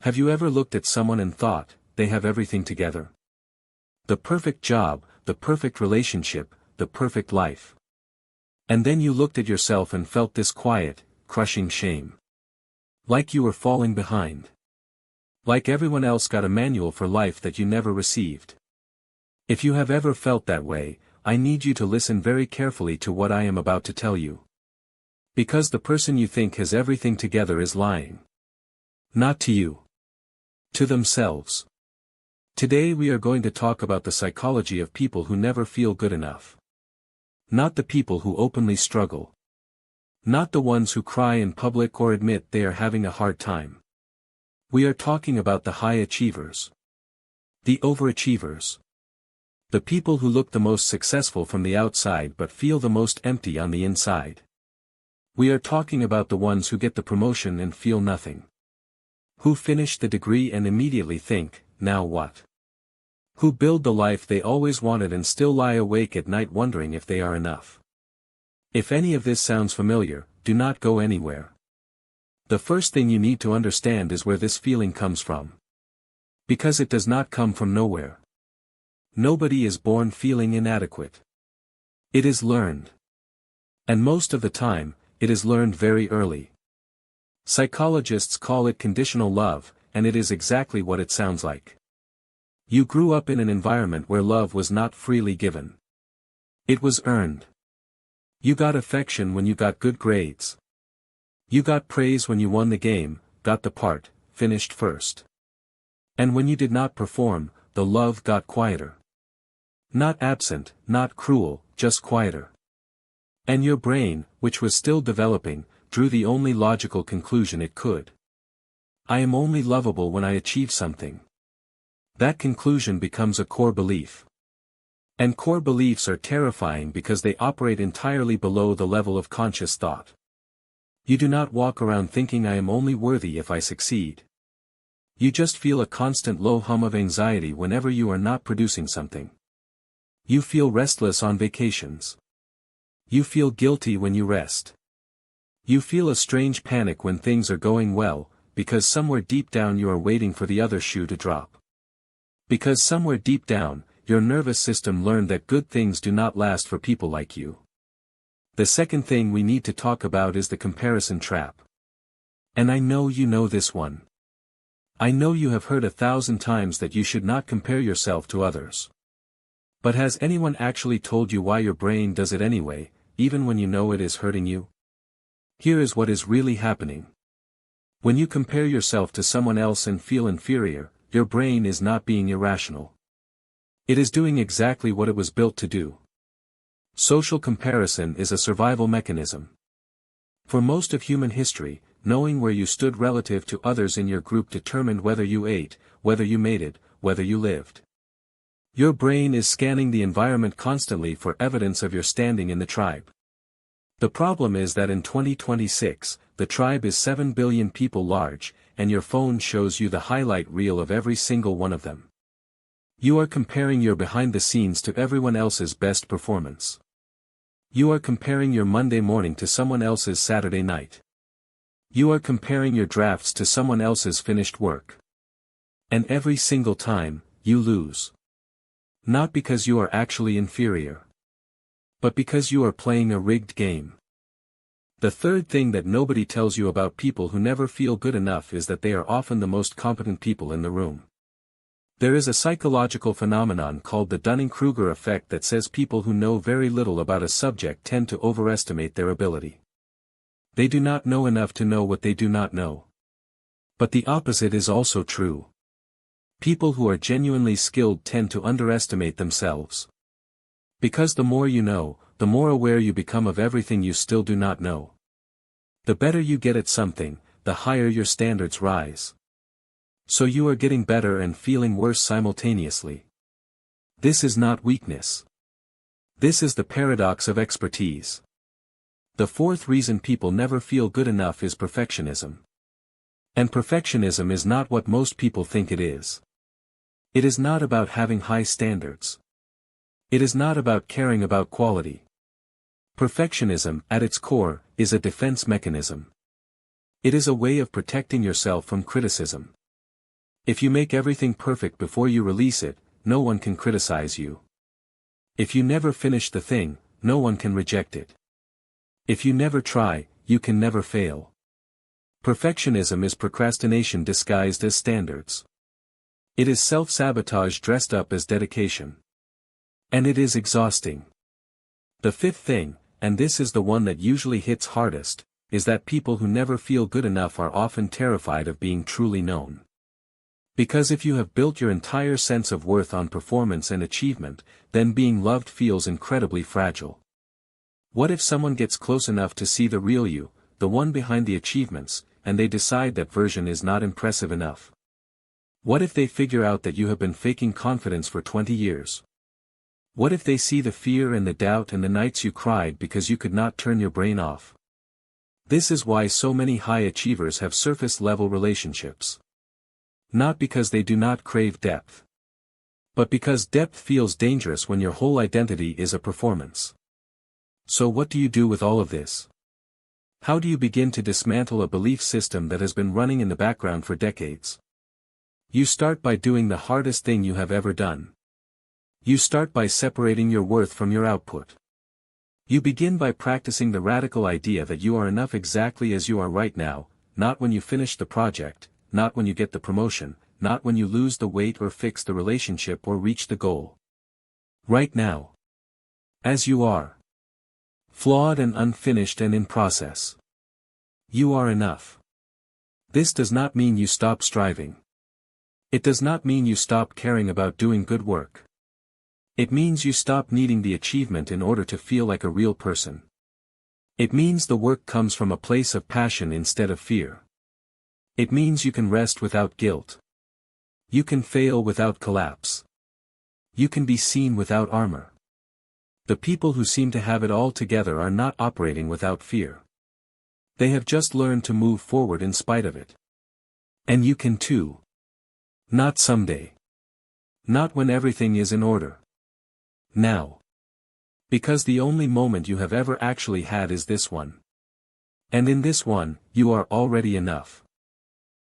Have you ever looked at someone and thought, they have everything together? The perfect job, the perfect relationship, the perfect life. And then you looked at yourself and felt this quiet, crushing shame. Like you were falling behind. Like everyone else got a manual for life that you never received. If you have ever felt that way, I need you to listen very carefully to what I am about to tell you. Because the person you think has everything together is lying. Not to you. To themselves. Today we are going to talk about the psychology of people who never feel good enough. Not the people who openly struggle. Not the ones who cry in public or admit they are having a hard time. We are talking about the high achievers. The overachievers. The people who look the most successful from the outside but feel the most empty on the inside. We are talking about the ones who get the promotion and feel nothing. Who finish the degree and immediately think, now what? Who build the life they always wanted and still lie awake at night wondering if they are enough. If any of this sounds familiar, do not go anywhere. The first thing you need to understand is where this feeling comes from. Because it does not come from nowhere. Nobody is born feeling inadequate. It is learned. And most of the time, it is learned very early. Psychologists call it conditional love, and it is exactly what it sounds like. You grew up in an environment where love was not freely given. It was earned. You got affection when you got good grades. You got praise when you won the game, got the part, finished first. And when you did not perform, the love got quieter. Not absent, not cruel, just quieter. And your brain, which was still developing, drew the only logical conclusion it could. I am only lovable when I achieve something. That conclusion becomes a core belief. And core beliefs are terrifying because they operate entirely below the level of conscious thought. You do not walk around thinking I am only worthy if I succeed. You just feel a constant low hum of anxiety whenever you are not producing something. You feel restless on vacations. You feel guilty when you rest. You feel a strange panic when things are going well, because somewhere deep down you are waiting for the other shoe to drop. Because somewhere deep down, your nervous system learned that good things do not last for people like you. The second thing we need to talk about is the comparison trap. And I know you know this one. I know you have heard 1,000 times that you should not compare yourself to others. But has anyone actually told you why your brain does it anyway, even when you know it is hurting you? Here is what is really happening. When you compare yourself to someone else and feel inferior, your brain is not being irrational. It is doing exactly what it was built to do. Social comparison is a survival mechanism. For most of human history, knowing where you stood relative to others in your group determined whether you ate, whether you made it, whether you lived. Your brain is scanning the environment constantly for evidence of your standing in the tribe. The problem is that in 2026, the tribe is 7 billion people large, and your phone shows you the highlight reel of every single one of them. You are comparing your behind the scenes to everyone else's best performance. You are comparing your Monday morning to someone else's Saturday night. You are comparing your drafts to someone else's finished work. And every single time, you lose. Not because you are actually inferior. But because you are playing a rigged game. The third thing that nobody tells you about people who never feel good enough is that they are often the most competent people in the room. There is a psychological phenomenon called the Dunning-Kruger effect that says people who know very little about a subject tend to overestimate their ability. They do not know enough to know what they do not know. But the opposite is also true. People who are genuinely skilled tend to underestimate themselves. Because the more you know, the more aware you become of everything you still do not know. The better you get at something, the higher your standards rise. So you are getting better and feeling worse simultaneously. This is not weakness. This is the paradox of expertise. The fourth reason people never feel good enough is perfectionism. And perfectionism is not what most people think it is. It is not about having high standards. It is not about caring about quality. Perfectionism, at its core, is a defense mechanism. It is a way of protecting yourself from criticism. If you make everything perfect before you release it, no one can criticize you. If you never finish the thing, no one can reject it. If you never try, you can never fail. Perfectionism is procrastination disguised as standards. It is self-sabotage dressed up as dedication. And it is exhausting. The fifth thing, and this is the one that usually hits hardest, is that people who never feel good enough are often terrified of being truly known. Because if you have built your entire sense of worth on performance and achievement, then being loved feels incredibly fragile. What if someone gets close enough to see the real you, the one behind the achievements, and they decide that version is not impressive enough? What if they figure out that you have been faking confidence for 20 years? What if they see the fear and the doubt and the nights you cried because you could not turn your brain off? This is why so many high achievers have surface-level relationships. Not because they do not crave depth, but because depth feels dangerous when your whole identity is a performance. So what do you do with all of this? How do you begin to dismantle a belief system that has been running in the background for decades? You start by doing the hardest thing you have ever done. You start by separating your worth from your output. You begin by practicing the radical idea that you are enough exactly as you are right now, not when you finish the project, not when you get the promotion, not when you lose the weight or fix the relationship or reach the goal. Right now. As you are. Flawed and unfinished and in process. You are enough. This does not mean you stop striving. It does not mean you stop caring about doing good work. It means you stop needing the achievement in order to feel like a real person. It means the work comes from a place of passion instead of fear. It means you can rest without guilt. You can fail without collapse. You can be seen without armor. The people who seem to have it all together are not operating without fear. They have just learned to move forward in spite of it. And you can too. Not someday. Not when everything is in order. Now. Because the only moment you have ever actually had is this one. And in this one, you are already enough.